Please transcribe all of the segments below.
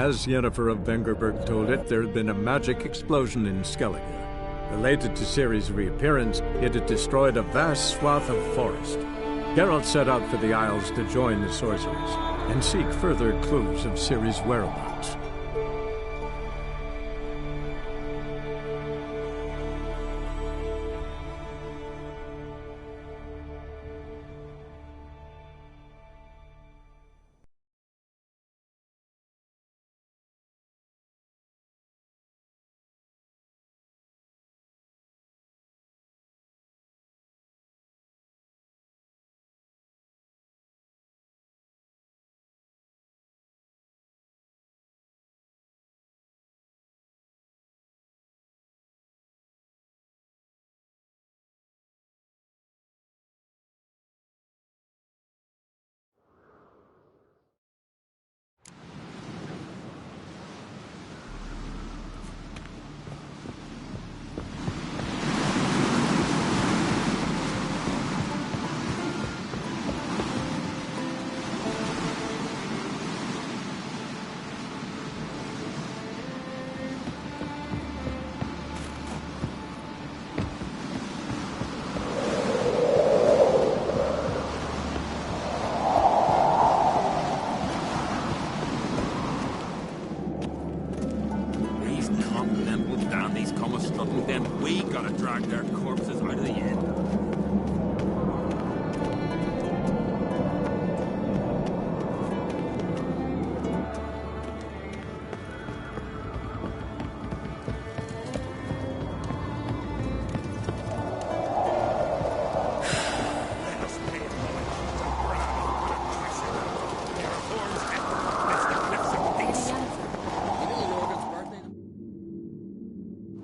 As Yennefer of Vengerberg told it, there had been a magic explosion in Skellige. Related to Ciri's reappearance, it had destroyed a vast swath of forest. Geralt set out for the Isles to join the sorcerers and seek further clues of Ciri's whereabouts.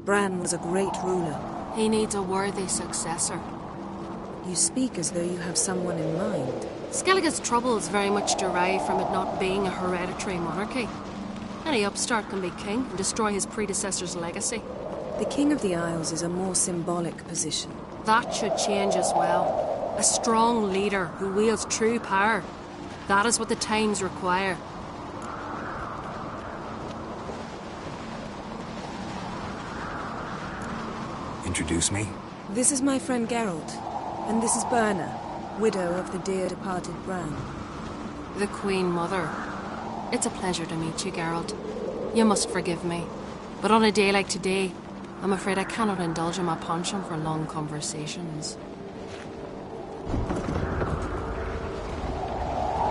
Bran was a great ruler. He needs a worthy successor. You speak as though you have someone in mind. Skellige's troubles very much derive from it not being a hereditary monarchy. Any upstart can be king and destroy his predecessor's legacy. The King of the Isles is a more symbolic position. That should change as well. A strong leader who wields true power. That is what the times require. Introduce me? This is my friend Geralt, and this is Birna, widow of the dear departed Bran. The Queen Mother. It's a pleasure to meet you, Geralt. You must forgive me, but on a day like today, I'm afraid I cannot indulge in my penchant for long conversations.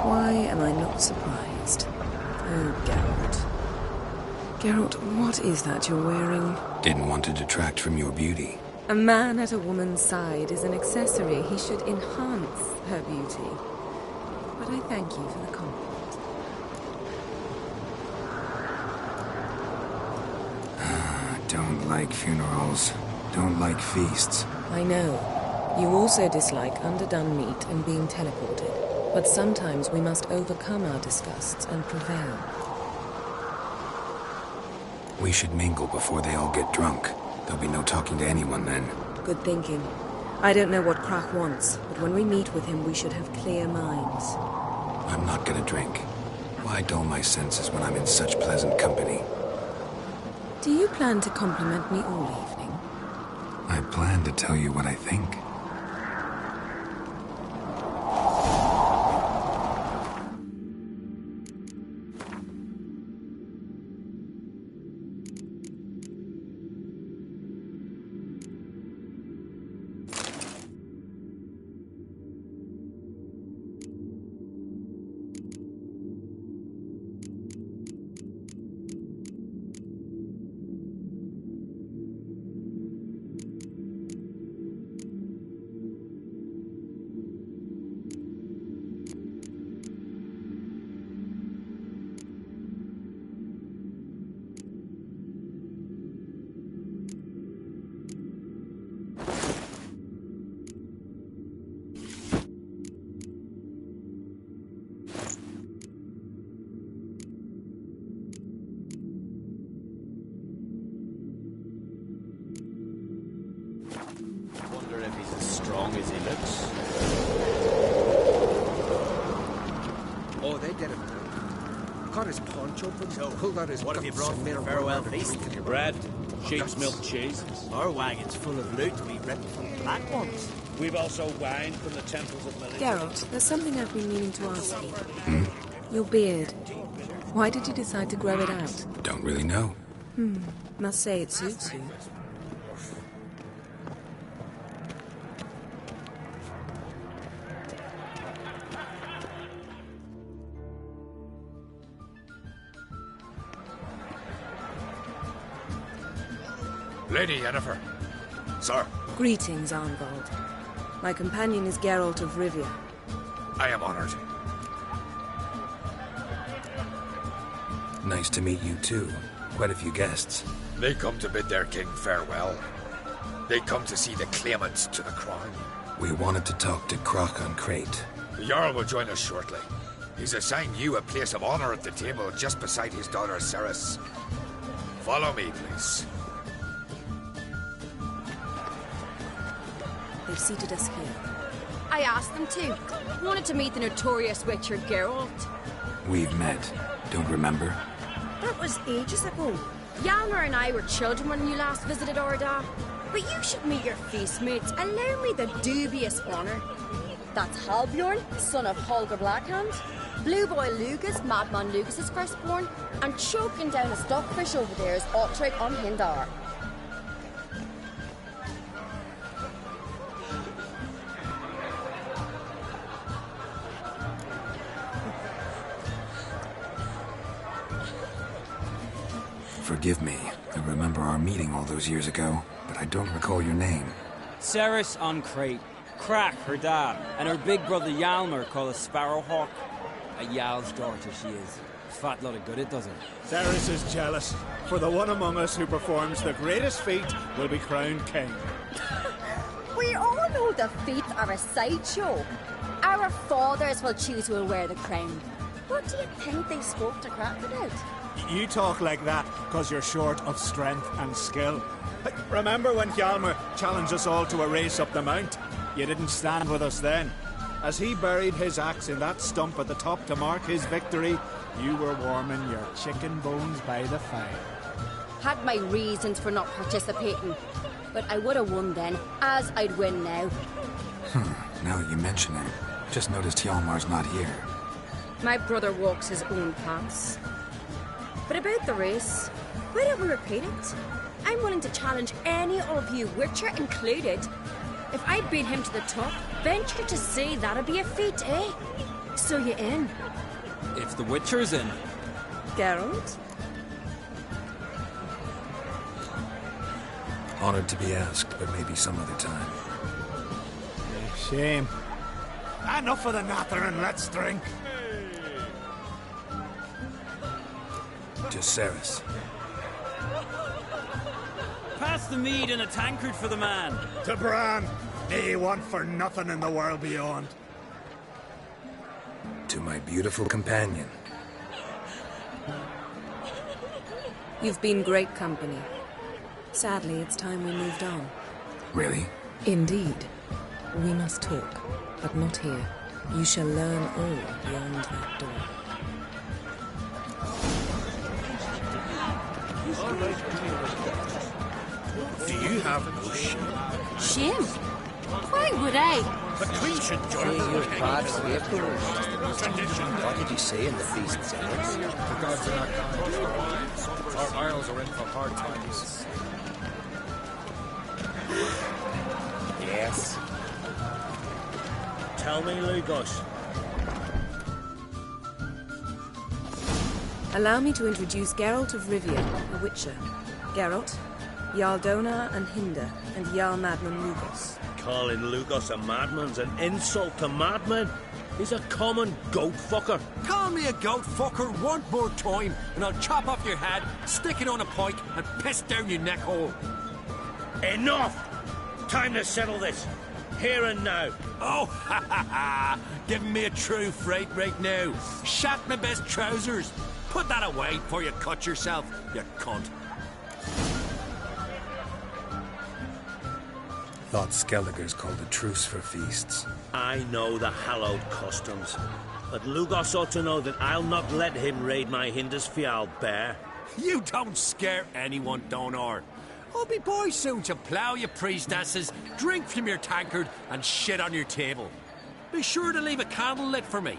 Why am I not surprised? Oh, Geralt. Geralt, what is that you're wearing? Didn't want to detract from your beauty. A man at a woman's side is an accessory. He should enhance her beauty. But I thank you for the compliment. Don't like funerals. Don't like feasts. I know. You also dislike underdone meat and being teleported. But sometimes we must overcome our disgusts and prevail. We should mingle before they all get drunk. There'll be no talking to anyone then. Good thinking. I don't know what Krach wants, but when we meet with him, we should have clear minds. I'm not gonna drink. Why dull my senses when I'm in such pleasant company? Do you plan to compliment me all evening? I plan to tell you what I think. Wonder if he's as strong as he looks. Oh, they did it. cut his paunch open, So, pulled out his what have you brought for made the a farewell rubber feast? drink in your Bread, mouth. sheep's milk cheese. Our wagon's full of loot we ripped from black ones. We've also wine from the temples of Melita. Geralt, there's something I've been meaning to ask you. Your beard. Why did you decide to grow it out? Don't really know. Must say it suits you. Lady Yennefer. Sir, Greetings, Arnvald. My companion is Geralt of Rivia. I am honored. Nice to meet you too. Quite a few guests. They come to bid their king farewell. They come to see the claimants to the crown. We wanted to talk to Croc on Crate. The Jarl will join us shortly. He's assigned you a place of honor at the table just beside his daughter Ceres. Follow me, please. They've seated us here. I asked them to. Wanted to meet the notorious Witcher Geralt. We've met. Don't remember? That was ages ago. Hjalmar and I were children when you last visited Orda. But you should meet your feast mates. Allow me the dubious honor. That's Halbjorn, son of Holger Blackhand. Blue Boy Lugas, Madman Lugas' firstborn. And choking down a stockfish over there is Otrek on Hindar. Forgive me. I remember our meeting all those years ago, but I don't recall your name. Ceres on Crate, Crack, her dad, and her big brother Hjalmar called a Sparrowhawk. A Jarl's daughter she is. Fat lot of good it does her. Ceres is jealous, for the one among us who performs the greatest feat will be crowned king. We all know the feet are a sideshow. Our fathers will choose who will wear the crown. What do you think they spoke to Crack about? You talk like that because you're short of strength and skill. Remember when Hjalmar challenged us all to a race up the mount? You didn't stand with us then. As he buried his axe in that stump at the top to mark his victory, you were warming your chicken bones by the fire. Had my reasons for not participating, but I would have won then, as I'd win now. Now that you mention it, just noticed Hjalmar's not here. My brother walks his own paths. But about the race, why don't we repeat it? I'm willing to challenge any of you, Witcher included. If I beat him to the top, venture to say that'd be a feat, eh? So you in? If the Witcher's in. Geralt? Honored to be asked, but maybe some other time. Shame. Enough of the nattering, let's drink. To Ceres. Pass the mead in a tankard for the man. To Bran, may he want for nothing in the world beyond. To my beautiful companion. You've been great company. Sadly, it's time we moved on. Really? Indeed. We must talk, but not here. You shall learn all beyond that door. Do you have no shame? Shame? Why would I? The Queen should join the king. What did you say in the feast, Ceres? The gods are not kind to our lives. Our isles are in for hard times. Yes. Tell me, Lugos. Allow me to introduce Geralt of Rivia, a Witcher. Geralt, Jarl Dona and Hinder, and Jarl Madman Lugos. Calling Lugos a madman's an insult to madmen. He's a common goat fucker. Call me a goat fucker one more time, and I'll chop off your head, stick it on a pike, and piss down your neck hole. Enough! Time to settle this. Here and now. Oh, ha ha ha! Giving me a true fright right now. Shat my best trousers. Put that away before you cut yourself, you cunt. Thought Skellige's called a truce for feasts. I know the hallowed customs. But Lugos ought to know that I'll not let him raid my Hindusfial bear. You don't scare anyone, Donor. I'll be boy soon to plough your priestesses, drink from your tankard, and shit on your table. Be sure to leave a candle lit for me.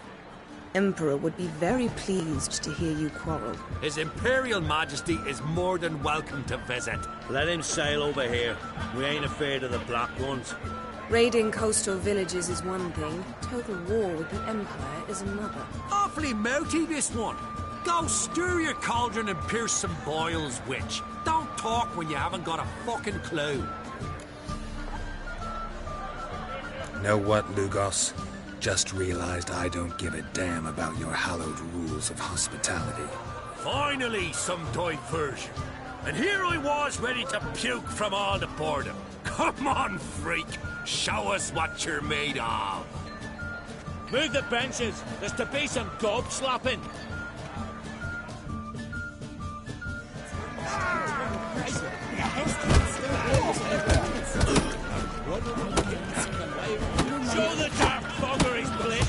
Emperor would be very pleased to hear you quarrel. His Imperial Majesty is more than welcome to visit. Let him sail over here. We ain't afraid of the Black Ones. Raiding coastal villages is one thing. Total war with the Empire is another. Awfully mouthy, this one. Go stir your cauldron and pierce some boils, witch. Don't talk when you haven't got a fucking clue. Know what, Lugos? Just realized I don't give a damn about your hallowed rules of hospitality. Finally, some diversion. And here I was ready to puke from all the boredom. Come on, freak. Show us what you're made of. Move the benches. There's to be some gob slapping. Show the dark bugger his blade.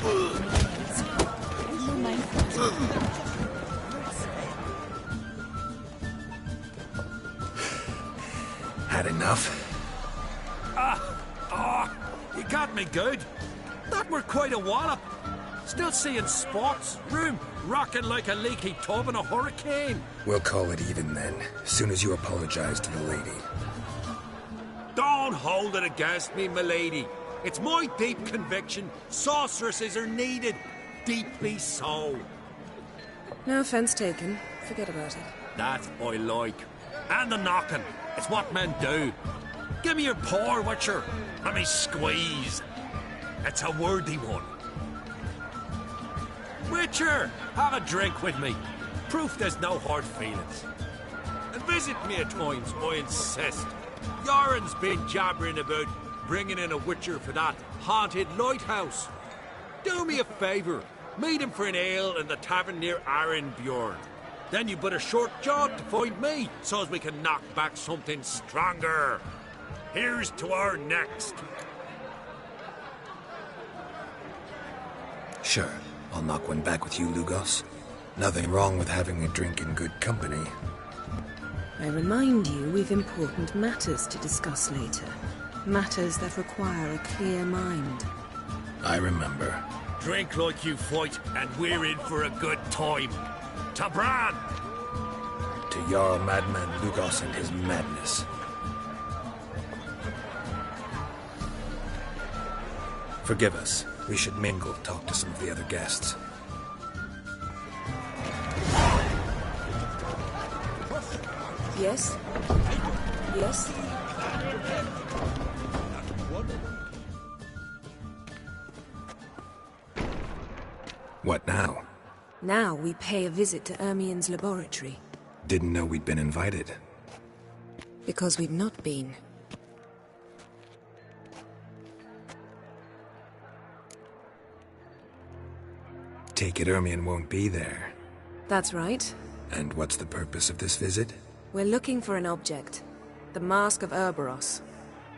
Had enough? You got me good. That were quite a wallop. Still seeing spots, room rocking like a leaky tub in a hurricane. We'll call it even then, soon as you apologize to the lady. Don't hold it against me, milady. It's my deep conviction sorceresses are needed. Deeply so. No offense taken. Forget about it. That I like. And the knocking. It's what men do. Give me your paw, Witcher. Let me squeeze. It's a worthy one. Witcher, have a drink with me. Proof there's no hard feelings. And visit me at times, I insist. Yoren's been jabbering about bringing in a Witcher for that haunted lighthouse. Do me a favour. Meet him for an ale in the tavern near Arenbjorn. Then you but a short job to find me, so as we can knock back something stronger. Here's to our next. Sure, I'll knock one back with you, Lugos. Nothing wrong with having a drink in good company. I remind you we've important matters to discuss later. Matters that require a clear mind. I remember. Drink like you fight, and we're in for a good time. To Bran! To Jarl Madman Lugos and his madness. Forgive us. We should mingle, talk to some of the other guests. Yes? Yes? What now? Now we pay a visit to Ermien's laboratory. Didn't know we'd been invited. Because we've not been. Take it Ermien won't be there. That's right. And what's the purpose of this visit? We're looking for an object. The Mask of Erberos.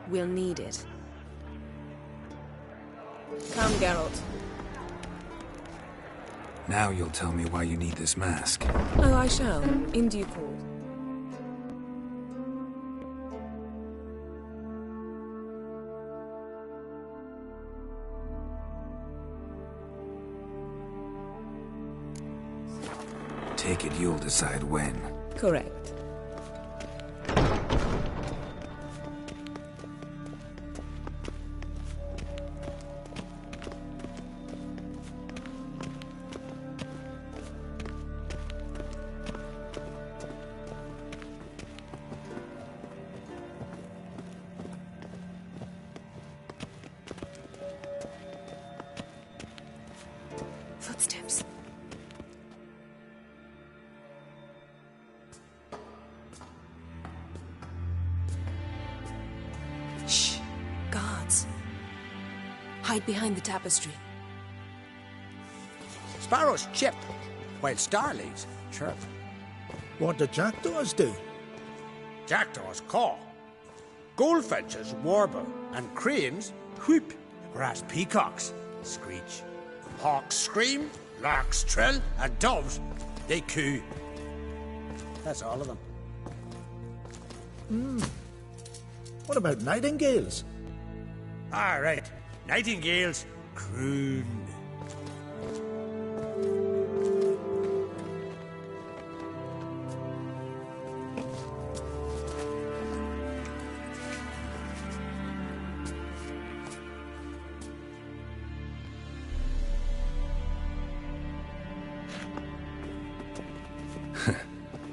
We'll need it. Come, Geralt. Now you'll tell me why you need this mask. Oh, I shall. In due course. Take it you'll decide when. Correct. Footsteps. Shh. Guards. Hide behind the tapestry. Sparrows chip, while starlings chirp. What do jackdaws do? Jackdaws caw. Goldfinches warble, and cranes whoop, whereas peacocks screech. Hawks scream, larks trill, and doves, they coo. That's all of them. What about nightingales? All right. Nightingales croon.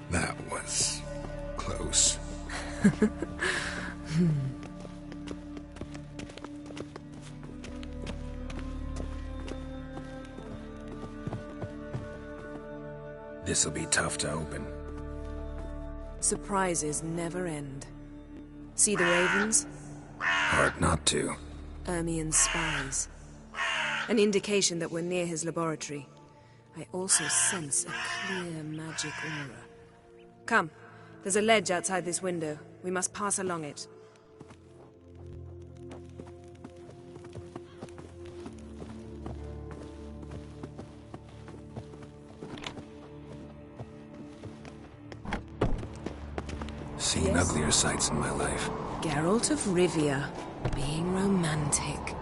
That was close. This'll be tough to open. Surprises never end. See the ravens? Hard not to. Ermien's spies. An indication that we're near his laboratory. I also sense a clear magic aura. Come, there's a ledge outside this window. We must pass along it. Seen Yes? uglier sights in my life. Geralt of Rivia, being romantic.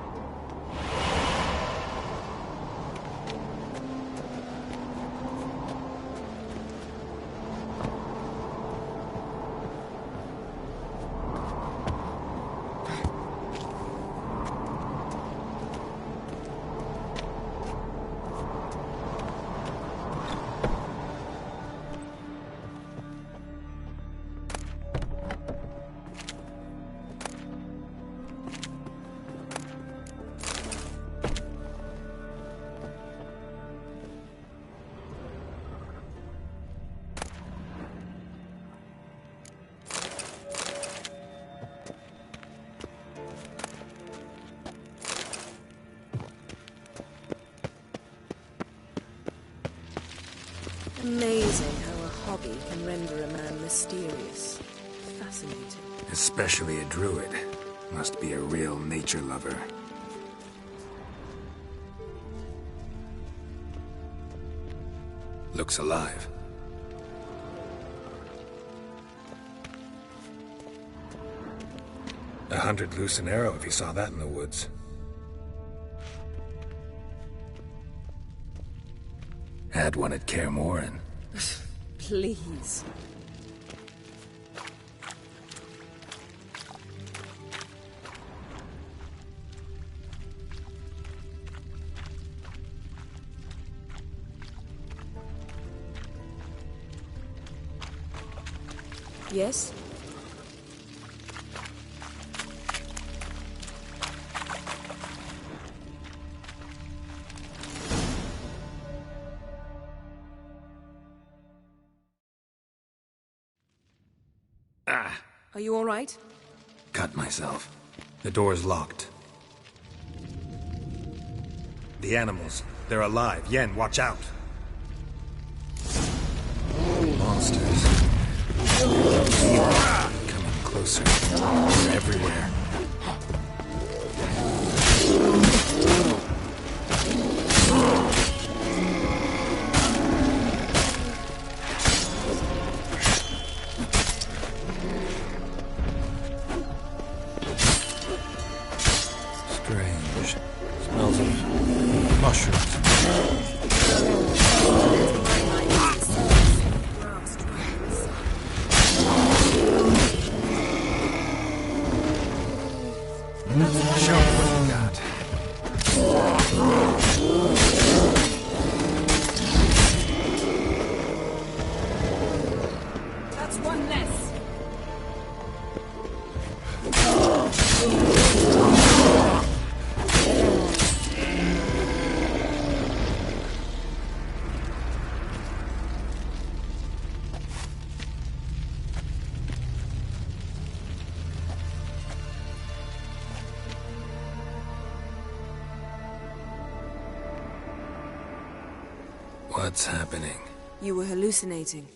Amazing how a hobby can render a man mysterious. Fascinating. Especially a druid. Must be a real nature lover. Looks alive. A hunter'd loose an arrow if he saw that in the woods. Had one at Kaer Morhen. Please. Yes? Are you all right? Cut myself. The door's locked. The animals. They're alive. Yen, watch out. Monsters. Coming closer. They're everywhere. Strange. Smells of mushrooms. Show me what you got. That's one less. What's happening? You were hallucinating.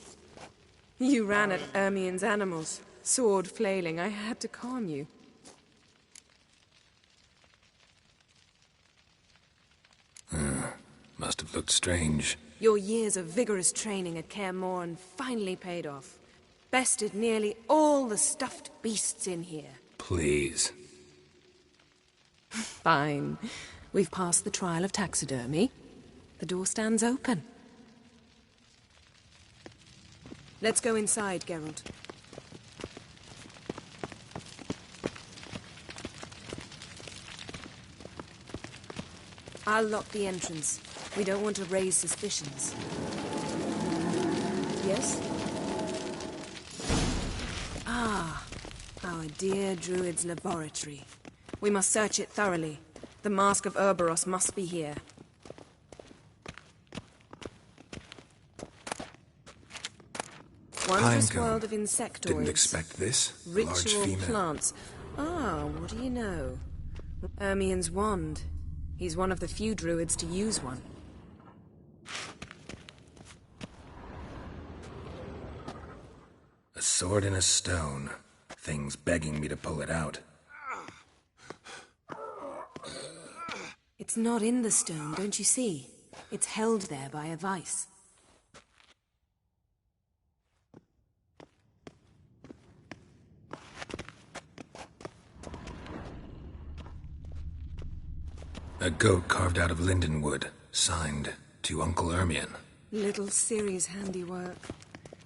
You ran at Ermien's animals, sword flailing. I had to calm you. Must have looked strange. Your years of vigorous training at Kaer Morhen finally paid off. Bested nearly all the stuffed beasts in here. Please. Fine. We've passed the trial of taxidermy. The door stands open. Let's go inside, Geralt. I'll lock the entrance. We don't want to raise suspicions. Yes? Ah, our dear Druid's laboratory. We must search it thoroughly. The Mask of Ouroboros must be here. Wondrous world of insectoids. Didn't expect this. Large Ritual female. plants. Ah, what do you know? Ermien's wand. He's one of the few druids to use one. A sword in a stone. Thing's begging me to pull it out. It's not in the stone, don't you see? It's held there by a vice. A goat carved out of linden wood, signed to Uncle Ermien. Little Ciri's handiwork.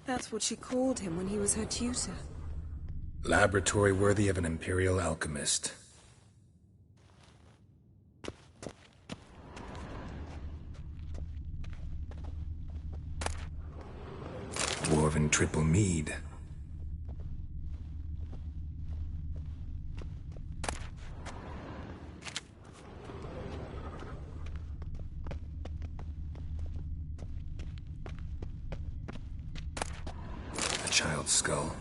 That's what she called him when he was her tutor. Laboratory worthy of an imperial alchemist. Dwarven triple mead. A child's skull.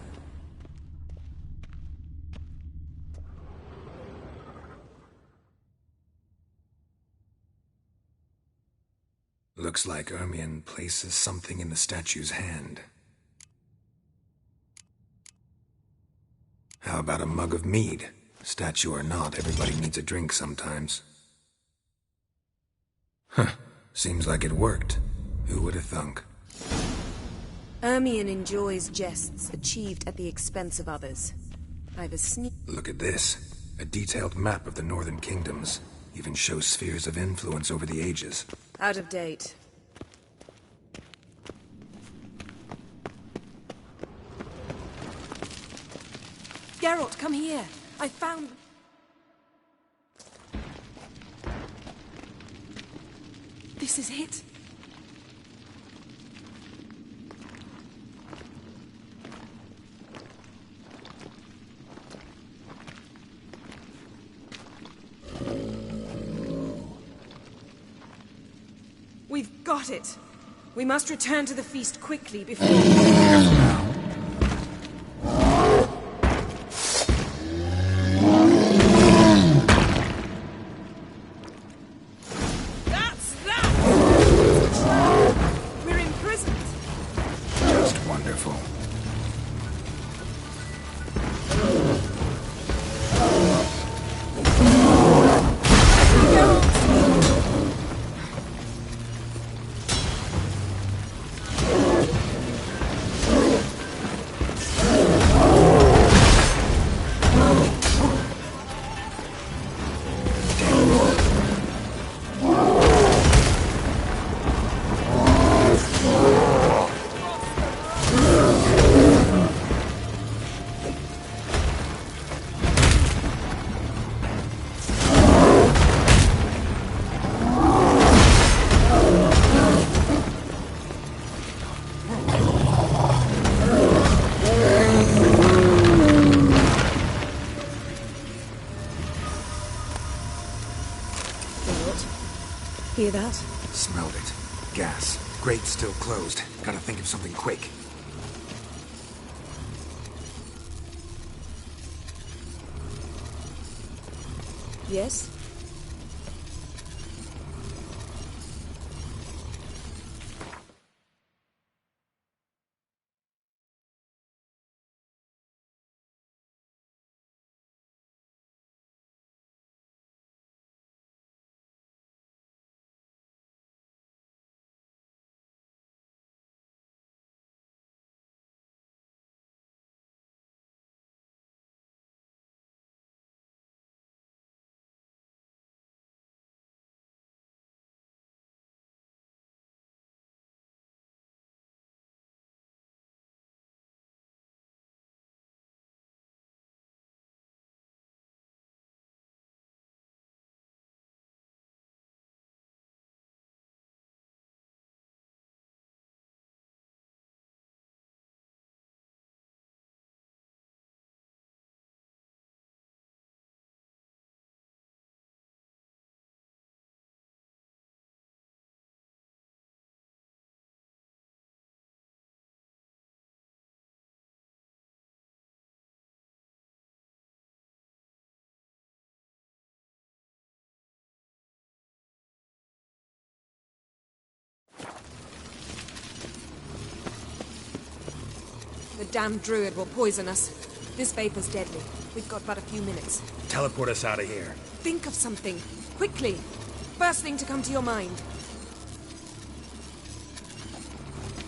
Looks like Ermien places something in the statue's hand. How about a mug of mead? Statue or not, everybody needs a drink sometimes. Huh. Seems like it worked. Who would have thunk? Ermien enjoys jests achieved at the expense of others. I've a Look at this. A detailed map of the Northern Kingdoms. Even shows spheres of influence over the ages. Out of date. Geralt, come here. I found... This is it. We've got it. We must return to the feast quickly before... That's that! We're imprisoned. Just wonderful. Hear that? Smelled it. Gas. Grate still closed. Gotta think of something quick. Yes? The damned druid will poison us. This vapor's deadly. We've got but a few minutes. Teleport us out of here. Think of something. Quickly. First thing to come to your mind.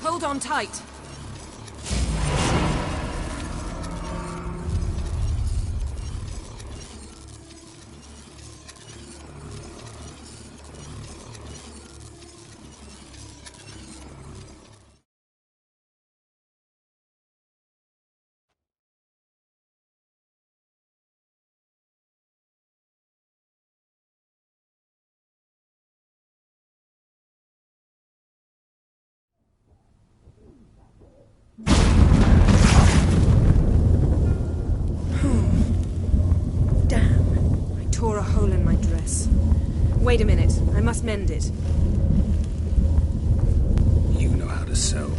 Hold on tight. Tore a hole in my dress. Wait a minute. I must mend it. You know how to sew.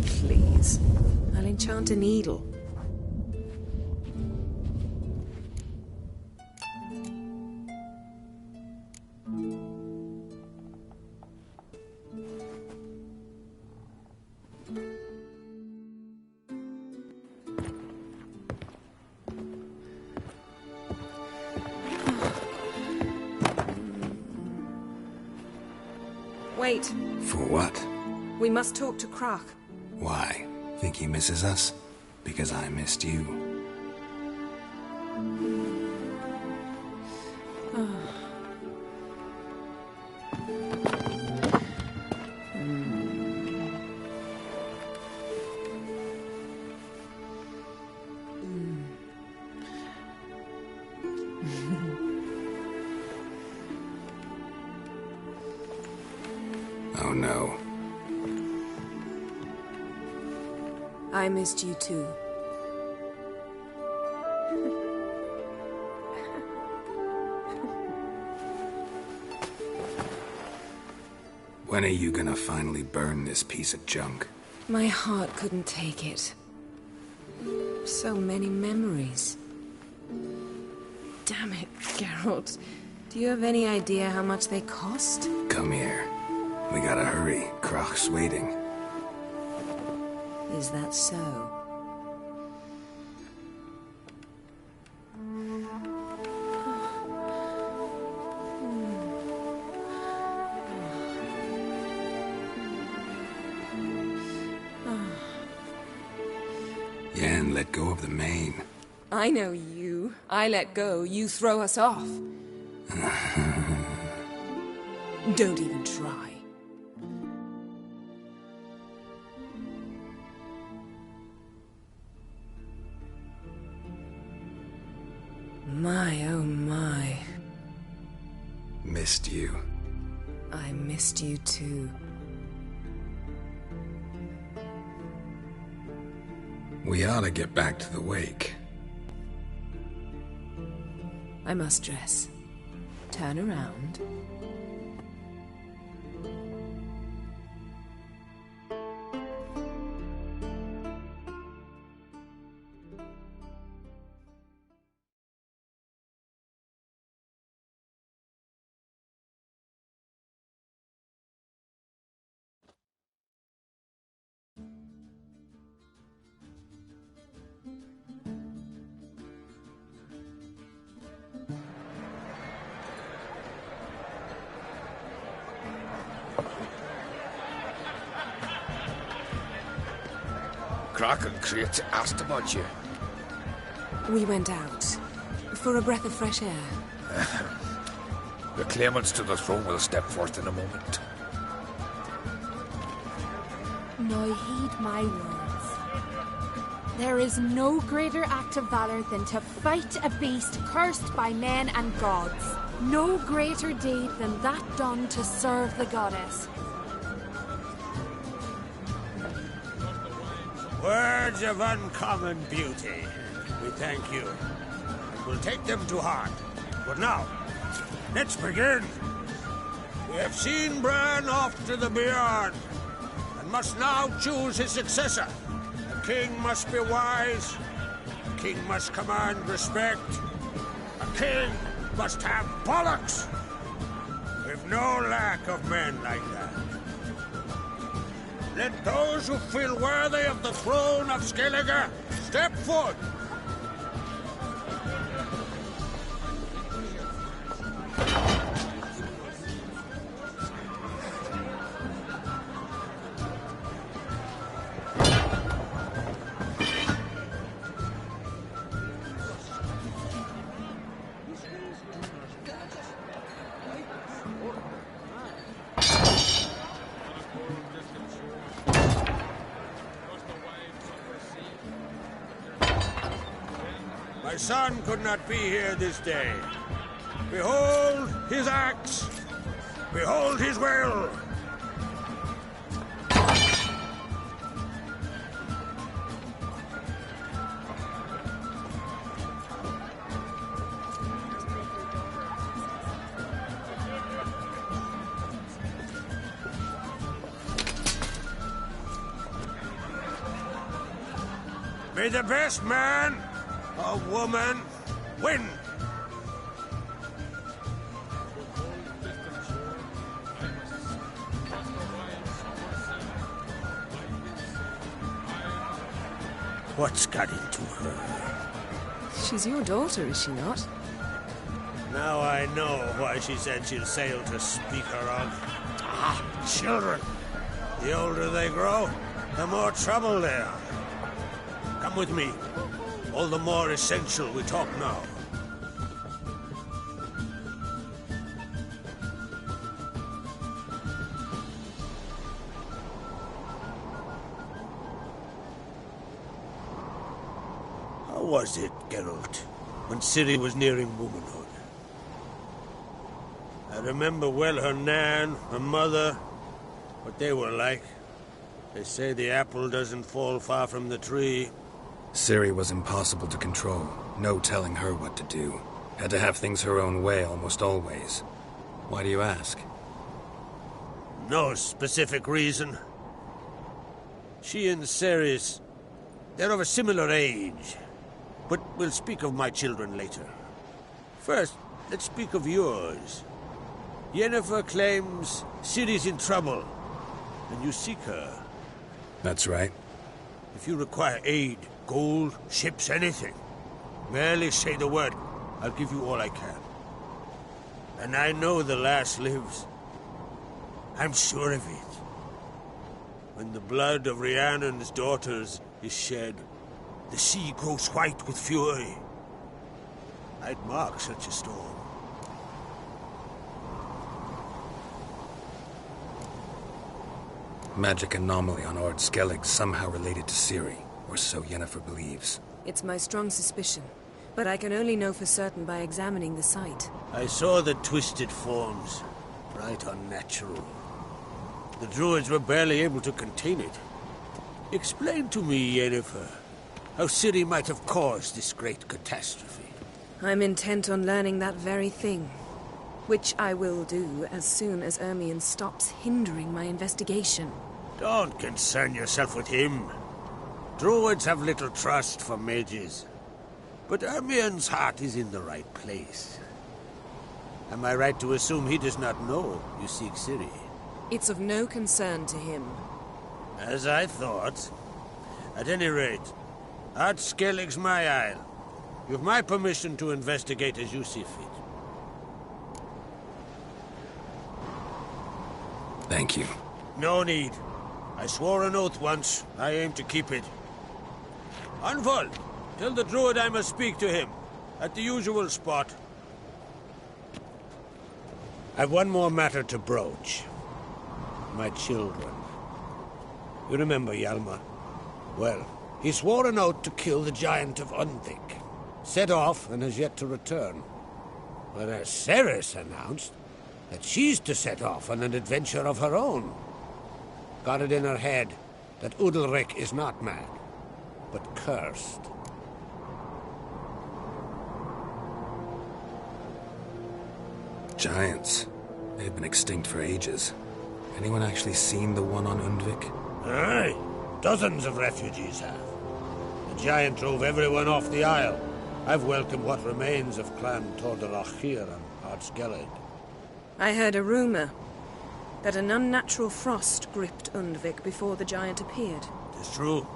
Please. I'll enchant a needle. Wait. For what? We must talk to Krach. Why? Think he misses us? Because I missed you. Oh no. I missed you too. When are you gonna finally burn this piece of junk? My heart couldn't take it. So many memories. Damn it, Geralt. Do you have any idea how much they cost? Come here. We gotta hurry. Krach's waiting. Is that so? Yen, let go of the mane. I know you. I let go, you throw us off. Don't even try. My, oh my. Missed you. I missed you too. We ought to get back to the wake. I must dress. Turn around. Krach and Crate asked about you. We went out. For a breath of fresh air. The claimants to the throne will step forth in a moment. Now heed my words. There is no greater act of valor than to fight a beast cursed by men and gods. No greater deed than that done to serve the goddess. Words of uncommon beauty. We thank you. We'll take them to heart. But now, let's begin. We have seen Bran off to the beyond, and must now choose his successor. A king must be wise. A king must command respect. A king must have bollocks. We've no lack of men like that. Let those who feel worthy of the throne of Skellige step forth. My son could not be here this day. Behold his axe! Behold his will! May the best man or woman win! What's got into her? She's your daughter, is she not? Now I know why she said she'll sail to speak her of. Ah, children! The older they grow, the more trouble they are. Come with me. All the more essential we talk now. How was it, Geralt, when Ciri was nearing womanhood? I remember well her nan, her mother, what they were like. They say the apple doesn't fall far from the tree. Ciri was impossible to control. No telling her what to do. Had to have things her own way almost always. Why do you ask? No specific reason. She and Ceres, they're of a similar age. But we'll speak of my children later. First, let's speak of yours. Yennefer claims Ciri's in trouble, and you seek her. That's right. If you require aid, gold, ships, anything, merely say the word. I'll give you all I can. And I know the lass lives. I'm sure of it. When the blood of Rhiannon's daughters is shed, the sea grows white with fury. I'd mark such a storm. Magic anomaly on Ord Skellig somehow related to Ciri, or so Yennefer believes. It's my strong suspicion, but I can only know for certain by examining the site. I saw the twisted forms, right unnatural. The druids were barely able to contain it. Explain to me, Yennefer, how Ciri might have caused this great catastrophe. I'm intent on learning that very thing, which I will do as soon as Ermion stops hindering my investigation. Don't concern yourself with him. Druids have little trust for mages. But Ermion's heart is in the right place. Am I right to assume he does not know you seek Ciri? It's of no concern to him. As I thought. At any rate, Ard Skellig's my isle. You've my permission to investigate as you see fit. Thank you. No need. I swore an oath once. I aim to keep it. Anvol, tell the druid I must speak to him. At the usual spot. I've one more matter to broach. My children. You remember Hjalmar? Well, he swore an oath to kill the giant of Undvik. Set off and has yet to return. Whereas Ceres announced that she's to set off on an adventure of her own. Got it in her head that Udalric is not mad, but cursed. Giants. They've been extinct for ages. Anyone actually seen the one on Undvik? Aye. Dozens of refugees have. The giant drove everyone off the isle. I've welcomed what remains of Clan Tordalach here on Ard Skellig. I heard a rumor. that an unnatural frost gripped Undvik before the giant appeared. It's true.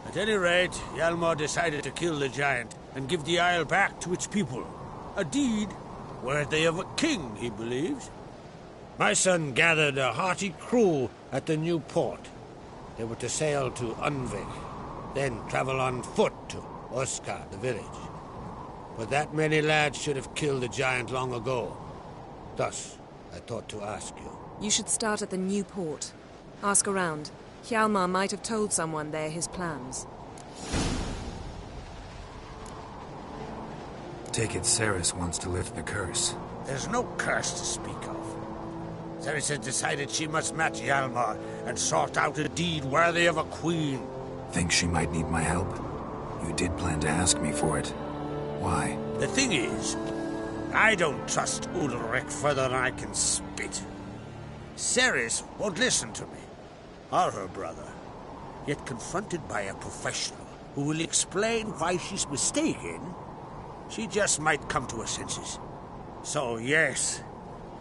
At any rate, Hjalmar decided to kill the giant and give the isle back to its people. A deed worthy of a king, he believes. My son gathered a hearty crew at the new port. They were to sail to Undvik, then travel on foot to Oskar, the village. But that many lads should have killed the giant long ago. Thus, I thought to ask you. You should start at the new port. Ask around. Hjalmar might have told someone there his plans. Take it Ceres wants to lift the curse. There's no curse to speak of. Ceres has decided she must match Hjalmar and sort out a deed worthy of a queen. Think she might need my help? You did plan to ask me for it. Why? The thing is, I don't trust Ulrich further than I can spit. Ceres won't listen to me, or her brother. Yet confronted by a professional who will explain why she's mistaken, she just might come to her senses. So yes,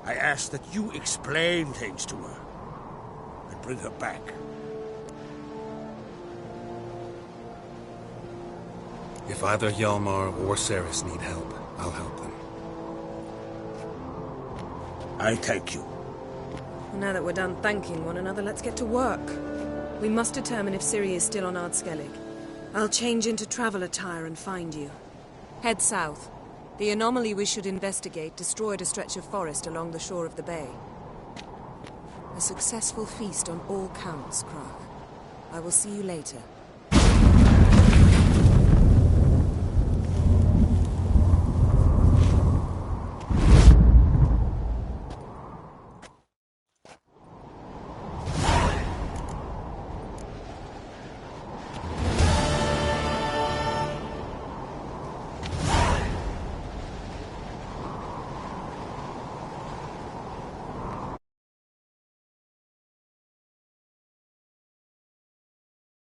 I ask that you explain things to her and bring her back. If either Hjalmar or Ceres need help, I'll help them. I thank you. Now that we're done thanking one another, let's get to work. We must determine if Ciri is still on Ardskellig. I'll change into travel attire and find you. Head south. The anomaly we should investigate destroyed a stretch of forest along the shore of the bay. A successful feast on all counts, Krach. I will see you later.